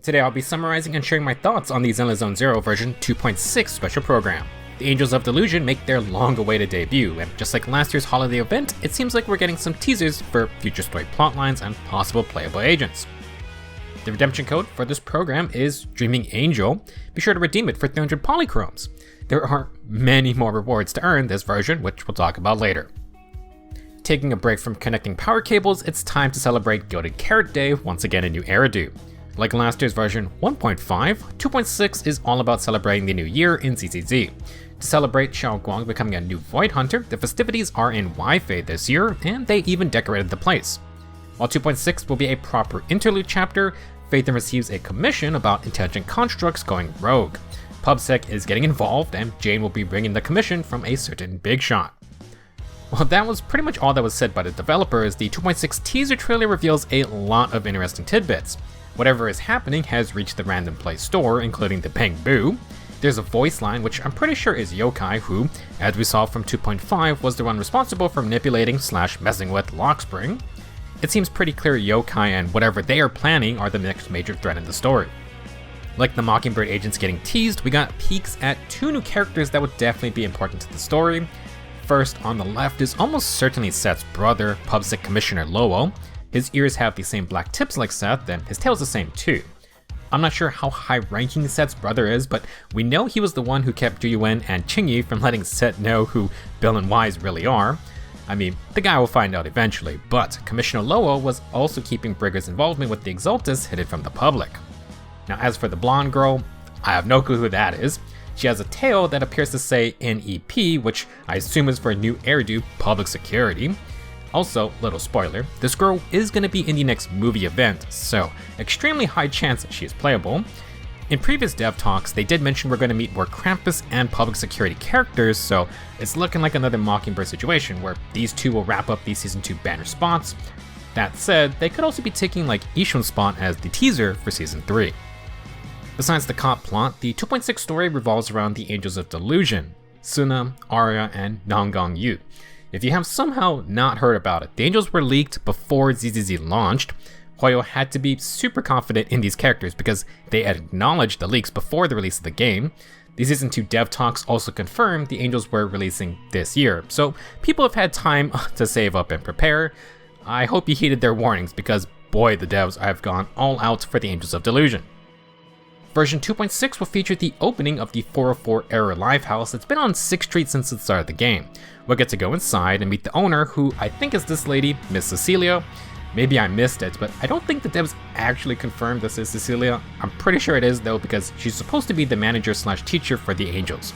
Today I'll be summarizing and sharing my thoughts on the Zenless Zone Zero version 2.6 special program. The Angels of Delusion make their long-awaited debut, and just like last year's holiday event, it seems like we're getting some teasers for future story plotlines and possible playable agents. The redemption code for this program is Dreaming Angel. Be sure to redeem it for 300 polychromes. There are many more rewards to earn this version, which we'll talk about later. Taking a break from connecting power cables, it's time to celebrate Gilded Carrot Day once again in New Aria. Like last year's version 1.5, 2.6 is all about celebrating the new year in ZZZ. To celebrate Xiao Guang becoming a new Void Hunter, the festivities are in Wi-Fi this year, and they even decorated the place. While 2.6 will be a proper interlude chapter, Phaethon receives a commission about intelligent constructs going rogue. PubSec is getting involved, and Jane will be bringing the commission from a certain big shot. Well, that was pretty much all that was said by the developers. The 2.6 teaser trailer reveals a lot of interesting tidbits. Whatever is happening has reached the Random Play store, including the Bang Boo. There's a voice line, which I'm pretty sure is Yokai, who, as we saw from 2.5, was the one responsible for manipulating / messing with Lockspring. It seems pretty clear Yokai and whatever they are planning are the next major threat in the story. Like the Mockingbird agents getting teased, we got peeks at two new characters that would definitely be important to the story. First, on the left is almost certainly Seth's brother, PubSec Commissioner Lowell. His ears have the same black tips like Seth, and his tail's the same too. I'm not sure how high-ranking Seth's brother is, but we know he was the one who kept Juyuan and Qingyi from letting Seth know who Bill and Wise really are. I mean, the guy will find out eventually, but Commissioner Lowell was also keeping Brigger's involvement with the Exaltus hidden from the public. Now, as for the blonde girl, I have no clue who that is. She has a tail that appears to say NEP, which I assume is for New Eridu Public Security. Also, little spoiler, this girl is going to be in the next movie event, so extremely high chance that she is playable. In previous dev talks, they did mention we're going to meet more Krampus and public security characters, so it's looking like another Mockingbird situation where these two will wrap up the Season 2 banner spots. That said, they could also be taking like Ishun's spot as the teaser for Season 3. Besides the cop plot, the 2.6 story revolves around the Angels of Delusion, Sunna, Aria, and Nangang Yu. If you have somehow not heard about it, the Angels were leaked before ZZZ launched. Hoyo had to be super confident in these characters because they had acknowledged the leaks before the release of the game. The Season 2 dev talks also confirmed the Angels were releasing this year, so people have had time to save up and prepare. I hope you heeded their warnings because boy, the devs have gone all out for the Angels of Delusion. Version 2.6 will feature the opening of the 404 Era Lifehouse that's been on 6th Street since the start of the game. We'll get to go inside and meet the owner, who I think is this lady, Miss Cecilia. Maybe I missed it, but I don't think the devs actually confirmed this is Cecilia. I'm pretty sure it is though, because she's supposed to be the manager / teacher for the Angels.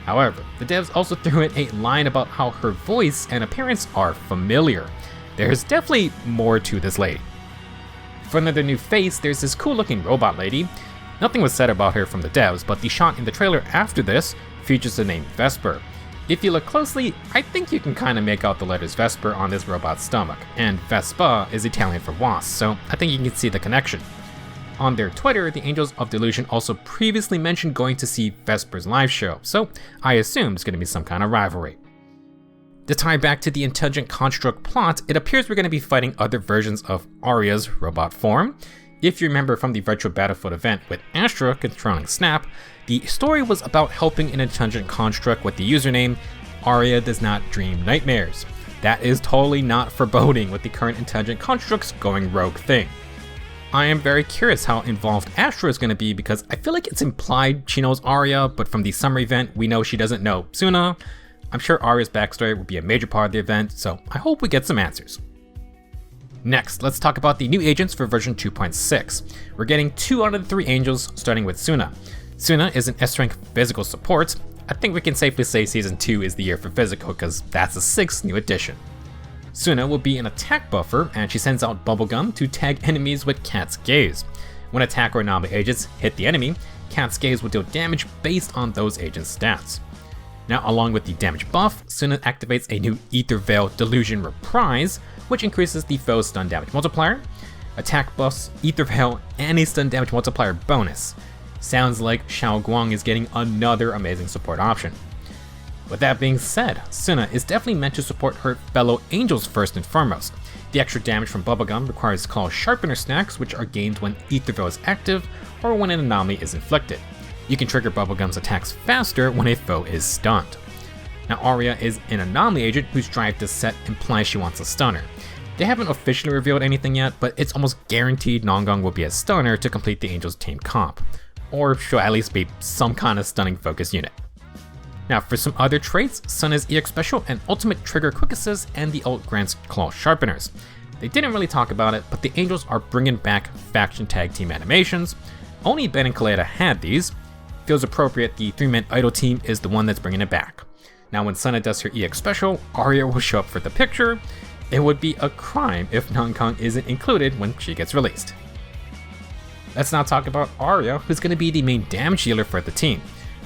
However, the devs also threw in a line about how her voice and appearance are familiar. There's definitely more to this lady. For another new face, there's this cool looking robot lady. Nothing was said about her from the devs, but the shot in the trailer after this features the name Vesper. If you look closely, I think you can kinda make out the letters Vesper on this robot's stomach, and Vespa is Italian for wasp, so I think you can see the connection. On their Twitter, the Angels of Delusion also previously mentioned going to see Vesper's live show, so I assume it's gonna be some kind of rivalry. To tie back to the intelligent construct plot, it appears we're gonna be fighting other versions of Aria's robot form. If you remember from the Virtual Battlefield event with Astra controlling Snap, the story was about helping an intelligent construct with the username Aria Does Not Dream Nightmares. That is totally not foreboding with the current intelligent constructs going rogue thing. I am very curious how involved Astra is going to be because I feel like it's implied she knows Aria, but from the summer event we know she doesn't know Sunna. I'm sure Aria's backstory will be a major part of the event, so I hope we get some answers. Next, let's talk about the new agents for version 2.6. We're getting 2 out of the 3 angels, starting with Sunna. Sunna is an S-rank physical support. I think we can safely say Season 2 is the year for physical because that's the 6th new addition. Sunna will be an attack buffer, and she sends out bubblegum to tag enemies with Cat's Gaze. When attack or anomaly agents hit the enemy, Cat's Gaze will deal damage based on those agents' stats. Now, along with the damage buff, Sunna activates a new Ether Veil Delusion Reprise, which increases the foe's stun damage multiplier, attack buffs, Ether Veil, and a stun damage multiplier bonus. Sounds like Xiao Guang is getting another amazing support option. With that being said, Sunna is definitely meant to support her fellow angels first and foremost. The extra damage from Bubblegum requires Claw Sharpener stacks, which are gained when Etherville is active or when an anomaly is inflicted. You can trigger Bubblegum's attacks faster when a foe is stunned. Now Aria is an anomaly agent whose drive to set implies she wants a stunner. They haven't officially revealed anything yet, but it's almost guaranteed Nongong will be a stunner to complete the Angel's team comp, or she'll at least be some kind of stunning focus unit. Now for some other traits, Sunna's EX Special and Ultimate trigger Quick Assist and the ult grants Claw Sharpeners. They didn't really talk about it, but the Angels are bringing back faction tag team animations. Only Ben and Kaleda had these. Feels appropriate the 3-man idol team is the one that's bringing it back. Now when Sunna does her EX Special, Aria will show up for the picture. It would be a crime if Nongong isn't included when she gets released. Let's now talk about Aria, who's going to be the main damage dealer for the team.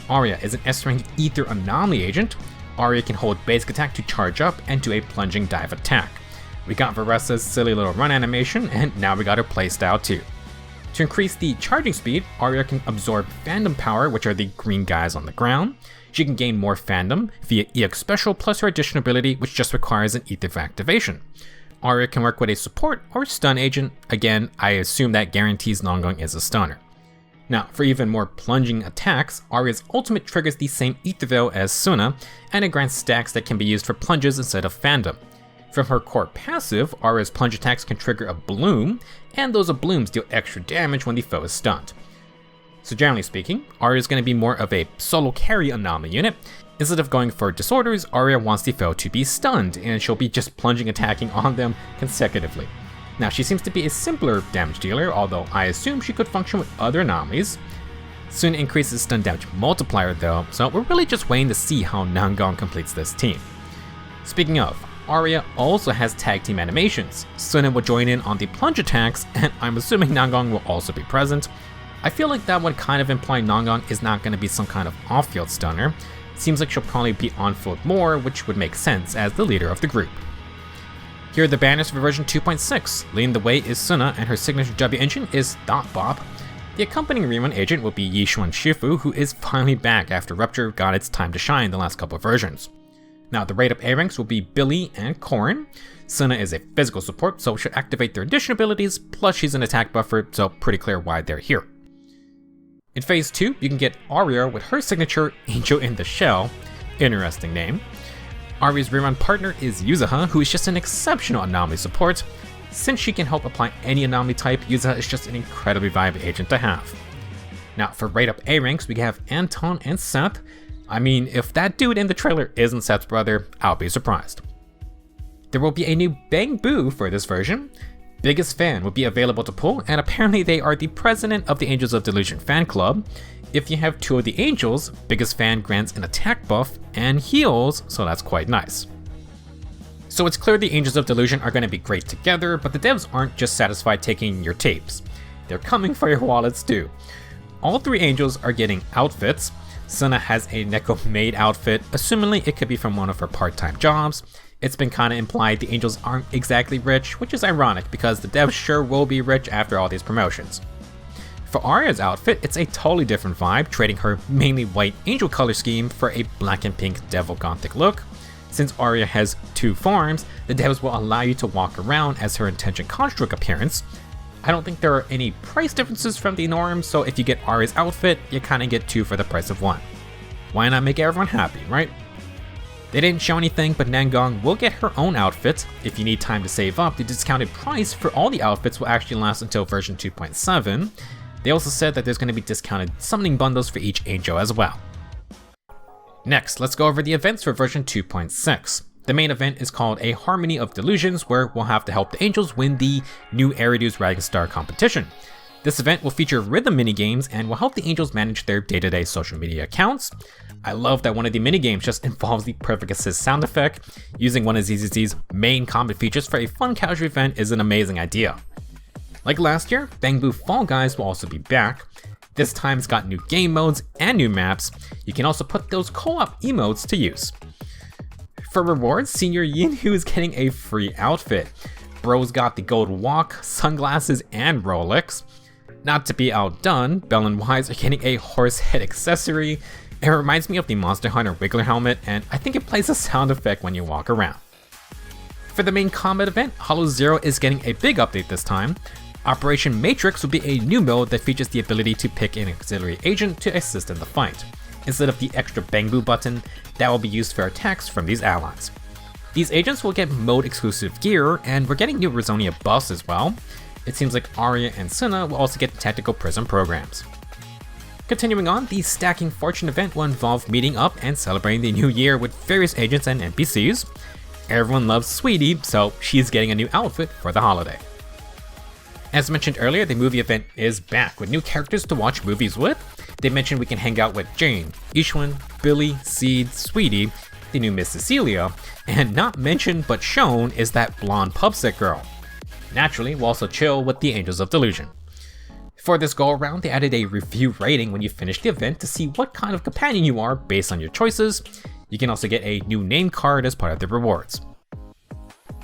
Aria is an S-rank Ether Anomaly agent. Aria can hold basic attack to charge up and do a plunging dive attack. We got Varessa's silly little run animation, and now we got her playstyle too. To increase the charging speed, Aria can absorb Fandom Power, which are the green guys on the ground. She can gain more Fandom via EX Special plus her additional ability, which just requires an Ether activation. Aria can work with a support or stun agent. Again, I assume that guarantees Nongong is a stunner. Now, for even more plunging attacks, Aria's ultimate triggers the same Etherville as Sunna, and it grants stacks that can be used for plunges instead of Fandom. From her core passive, Aria's plunge attacks can trigger a bloom, and those blooms deal extra damage when the foe is stunned. So generally speaking, Aria is going to be more of a solo carry anomaly unit. Instead of going for disorders, Aria wants the foe to be stunned, and she'll be just plunging attacking on them consecutively. Now she seems to be a simpler damage dealer, although I assume she could function with other anomalies. Sunna increases stun damage multiplier though, so we're really just waiting to see how Nongong completes this team. Speaking of, Aria also has tag team animations. Sunna will join in on the plunge attacks, and I'm assuming Nongong will also be present. I feel like that would kind of imply Nongong is not going to be some kind of off-field stunner. Seems like she'll probably be on-field more, which would make sense as the leader of the group. Here are the banners for version 2.6. Leading the way is Sunna, and her signature W engine is Thought Bop. The accompanying rerun agent will be Yishuan Shifu, who is finally back after Rupture got its time to shine the last couple of versions. Now the rate up A ranks will be Billy and Corrin. Sunna is a physical support, so she'll activate their additional abilities, plus she's an attack buffer, so pretty clear why they're here. In phase 2, you can get Aria with her signature Angel in the Shell. Interesting name. Aria's rerun partner is Yuzuha, who is just an exceptional anomaly support. Since she can help apply any anomaly type, Yuzuha is just an incredibly viable agent to have. Now for rate up A ranks, we have Anton and Seth. I mean, if that dude in the trailer isn't Seth's brother, I'll be surprised. There will be a new Bang Boo for this version. Biggest Fan will be available to pull, and apparently they are the president of the Angels of Delusion fan club. If you have 2 of the Angels, Biggest Fan grants an attack buff and heals, so that's quite nice. So it's clear the Angels of Delusion are going to be great together, but the devs aren't just satisfied taking your tapes. They're coming for your wallets too. All 3 Angels are getting outfits. Sunna has a Neko maid outfit, assumingly it could be from one of her part-time jobs. It's been kinda implied the Angels aren't exactly rich, which is ironic because the devs sure will be rich after all these promotions. For Aria's outfit, it's a totally different vibe, trading her mainly white angel color scheme for a black and pink devil gothic look. Since Aria has 2 forms, the devs will allow you to walk around as her intention construct appearance. I don't think there are any price differences from the norm, so if you get Aria's outfit, you kinda get 2 for the price of 1. Why not make everyone happy, right? They didn't show anything, but Nongong will get her own outfit. If you need time to save up, the discounted price for all the outfits will actually last until version 2.7. They also said that there's going to be discounted summoning bundles for each angel as well. Next, let's go over the events for version 2.6. The main event is called a Harmony of Delusions, where we'll have to help the angels win the new Eridu's Rising Star competition. This event will feature rhythm minigames and will help the angels manage their day-to-day social media accounts. I love that one of the minigames just involves the Perfect Assist sound effect. Using one of ZZZ's main combat features for a fun casual event is an amazing idea. Like last year, Bang Boo Fall Guys will also be back. This time it's got new game modes and new maps. You can also put those co-op emotes to use. For rewards, Senior Yinhu is getting a free outfit. Bro's got the gold walk, sunglasses, and Rolex. Not to be outdone, Bell and Wise are getting a horse head accessory. It reminds me of the Monster Hunter Wiggler helmet, and I think it plays a sound effect when you walk around. For the main combat event, HoloZero is getting a big update this time. Operation Matrix will be a new mode that features the ability to pick an auxiliary agent to assist in the fight, instead of the extra Bangbu button that will be used for attacks from these allies. These agents will get mode-exclusive gear, and we're getting new Rizonia buffs as well. It seems like Aria and Sunna will also get tactical prism programs. Continuing on, the Stacking Fortune event will involve meeting up and celebrating the new year with various agents and NPCs. Everyone loves Sweetie, so she's getting a new outfit for the holiday. As mentioned earlier, the movie event is back with new characters to watch movies with. They mentioned we can hang out with Jane, Ishwan, Billy, Seed, Sweetie, the new Miss Cecilia, and not mentioned but shown is that blonde pubset girl. Naturally, we'll also chill with the Angels of Delusion. For this go around, they added a review rating when you finish the event to see what kind of companion you are based on your choices. You can also get a new name card as part of the rewards.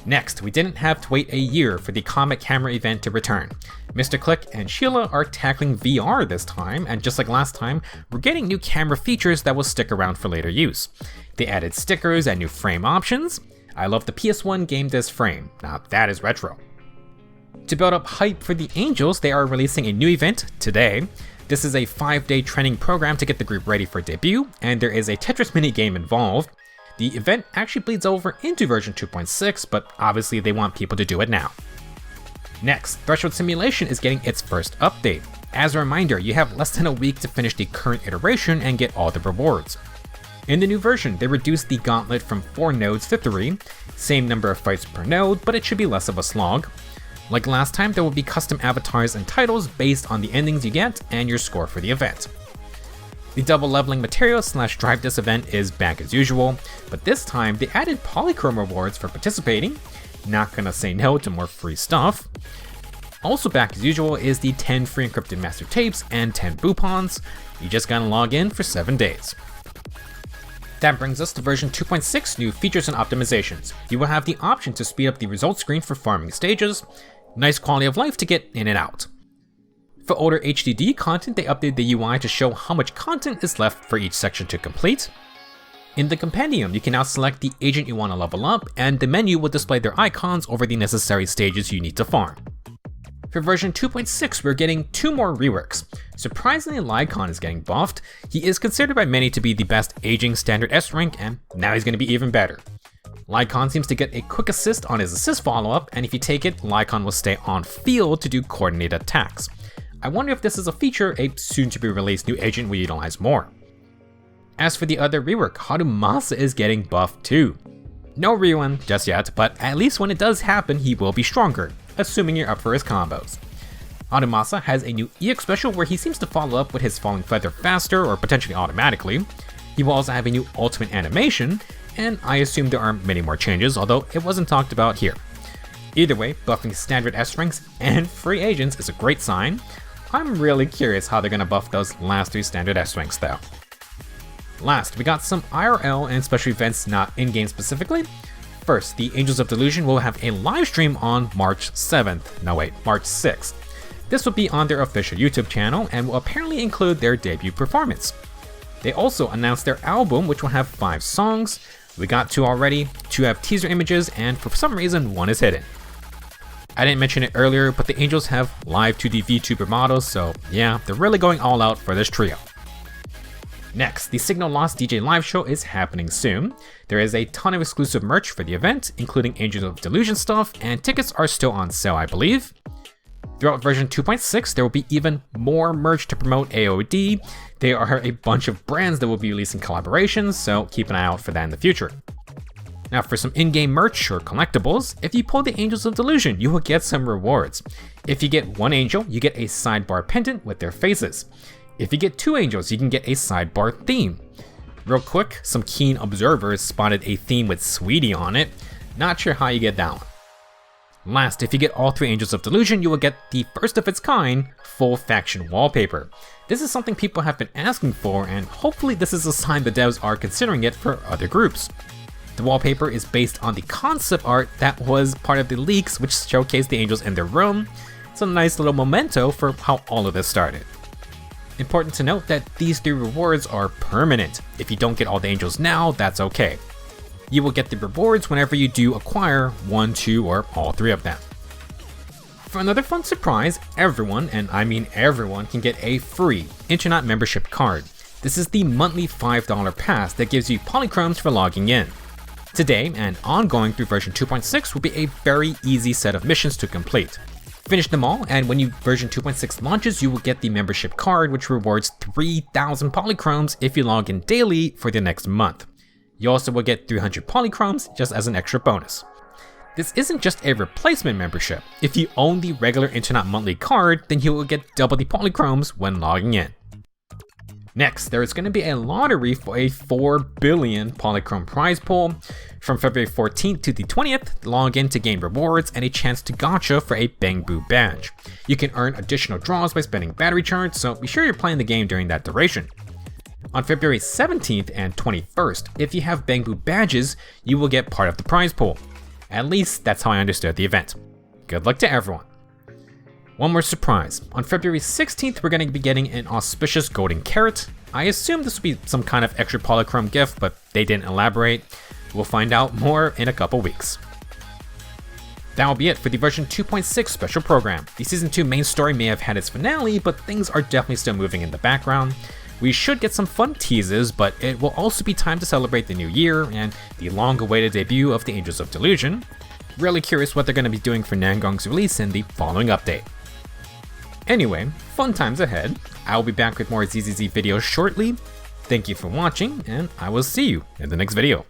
Next, we didn't have to wait a year for the Comet Camera event to return. Mr. Click and Sheila are tackling VR this time, and just like last time, we're getting new camera features that will stick around for later use. They added stickers and new frame options. I love the PS1 game disc frame, now that is retro. To build up hype for the Angels, they are releasing a new event today. This is a 5-day training program to get the group ready for debut, and there is a Tetris minigame involved. The event actually bleeds over into version 2.6, but obviously they want people to do it now. Next, Threshold Simulation is getting its first update. As a reminder, you have less than a week to finish the current iteration and get all the rewards. In the new version, they reduced the gauntlet from 4 nodes to 3, same number of fights per node, but it should be less of a slog. Like last time, there will be custom avatars and titles based on the endings you get and your score for the event. The double leveling material / drive disc event is back as usual, but this time they added polychrome rewards for participating. Not gonna say no to more free stuff. Also back as usual is the 10 free encrypted master tapes and 10 boupons. You just gotta log in for 7 days. That brings us to version 2.6 new features and optimizations. You will have the option to speed up the results screen for farming stages. Nice quality of life to get in and out. For older HDD content, they updated the UI to show how much content is left for each section to complete. In the compendium, you can now select the agent you want to level up, and the menu will display their icons over the necessary stages you need to farm. For version 2.6, we're getting 2 more reworks. Surprisingly, Lycon is getting buffed. He is considered by many to be the best aging standard S rank, and now he's going to be even better. Lycon seems to get a quick assist on his assist follow-up, and if you take it, Lycon will stay on field to do coordinated attacks. I wonder if this is a feature a soon-to-be-released new agent will utilize more. As for the other rework, Harumasa is getting buffed too. No Ryuan just yet, but at least when it does happen, he will be stronger, assuming you're up for his combos. Harumasa has a new EX special where he seems to follow up with his Falling Feather faster or potentially automatically. He will also have a new ultimate animation, and I assume there are many more changes, although it wasn't talked about here. Either way, buffing standard S ranks and free agents is a great sign. I'm really curious how they're gonna buff those last 3 standard S ranks though. Last, we got some IRL and special events not in-game specifically. First, the Angels of Delusion will have a live stream on March 6th. This will be on their official YouTube channel and will apparently include their debut performance. They also announced their album, which will have 5 songs. We got 2 already, 2 have teaser images, and for some reason 1 is hidden. I didn't mention it earlier, but the Angels have live 2D VTuber models, so yeah, they're really going all out for this trio. Next, the Signal Lost DJ live show is happening soon. There is a ton of exclusive merch for the event, including Angels of Delusion stuff, and tickets are still on sale, I believe. Throughout version 2.6, there will be even more merch to promote AOD. There are a bunch of brands that will be releasing collaborations, so keep an eye out for that in the future. Now for some in-game merch or collectibles, if you pull the Angels of Delusion, you will get some rewards. If you get 1 angel, you get a sidebar pendant with their faces. If you get 2 angels, you can get a sidebar theme. Real quick, some keen observers spotted a theme with Sweetie on it. Not sure how you get that one. Last, if you get all 3 Angels of Delusion, you will get the first of its kind full faction wallpaper. This is something people have been asking for, and hopefully this is a sign the devs are considering it for other groups. The wallpaper is based on the concept art that was part of the leaks which showcased the angels in their room. It's a nice little memento for how all of this started. Important to note that these 3 rewards are permanent. If you don't get all the angels now, that's okay. You will get the rewards whenever you do acquire 1, 2, or all 3 of them. For another fun surprise, everyone, and I mean everyone, can get a free Internet membership card. This is the monthly $5 pass that gives you polychromes for logging in. Today, and ongoing through version 2.6, will be a very easy set of missions to complete. Finish them all, and when version 2.6 launches, you will get the membership card, which rewards 3,000 polychromes if you log in daily for the next month. You also will get 300 polychromes just as an extra bonus. This isn't just a replacement membership. If you own the regular Internet monthly card, then you will get double the polychromes when logging in. Next, there is going to be a lottery for a 4 billion polychrome prize pool. From February 14th to the 20th, log in to gain rewards and a chance to gacha for a Bang Boo badge. You can earn additional draws by spending battery charge, so be sure you're playing the game during that duration. On February 17th and 21st, if you have Bang Boo badges, you will get part of the prize pool. At least that's how I understood the event. Good luck to everyone. One more surprise. On February 16th, we're going to be getting an auspicious Golden Carrot. I assume this will be some kind of extra polychrome gift, but they didn't elaborate. We'll find out more in a couple weeks. That will be it for the version 2.6 special program. The Season 2 main story may have had its finale, but things are definitely still moving in the background. We should get some fun teases, but it will also be time to celebrate the new year and the long-awaited debut of the Angels of Delusion. Really curious what they're going to be doing for Nangong's release in the following update. Anyway, fun times ahead. I will be back with more ZZZ videos shortly. Thank you for watching, and I will see you in the next video.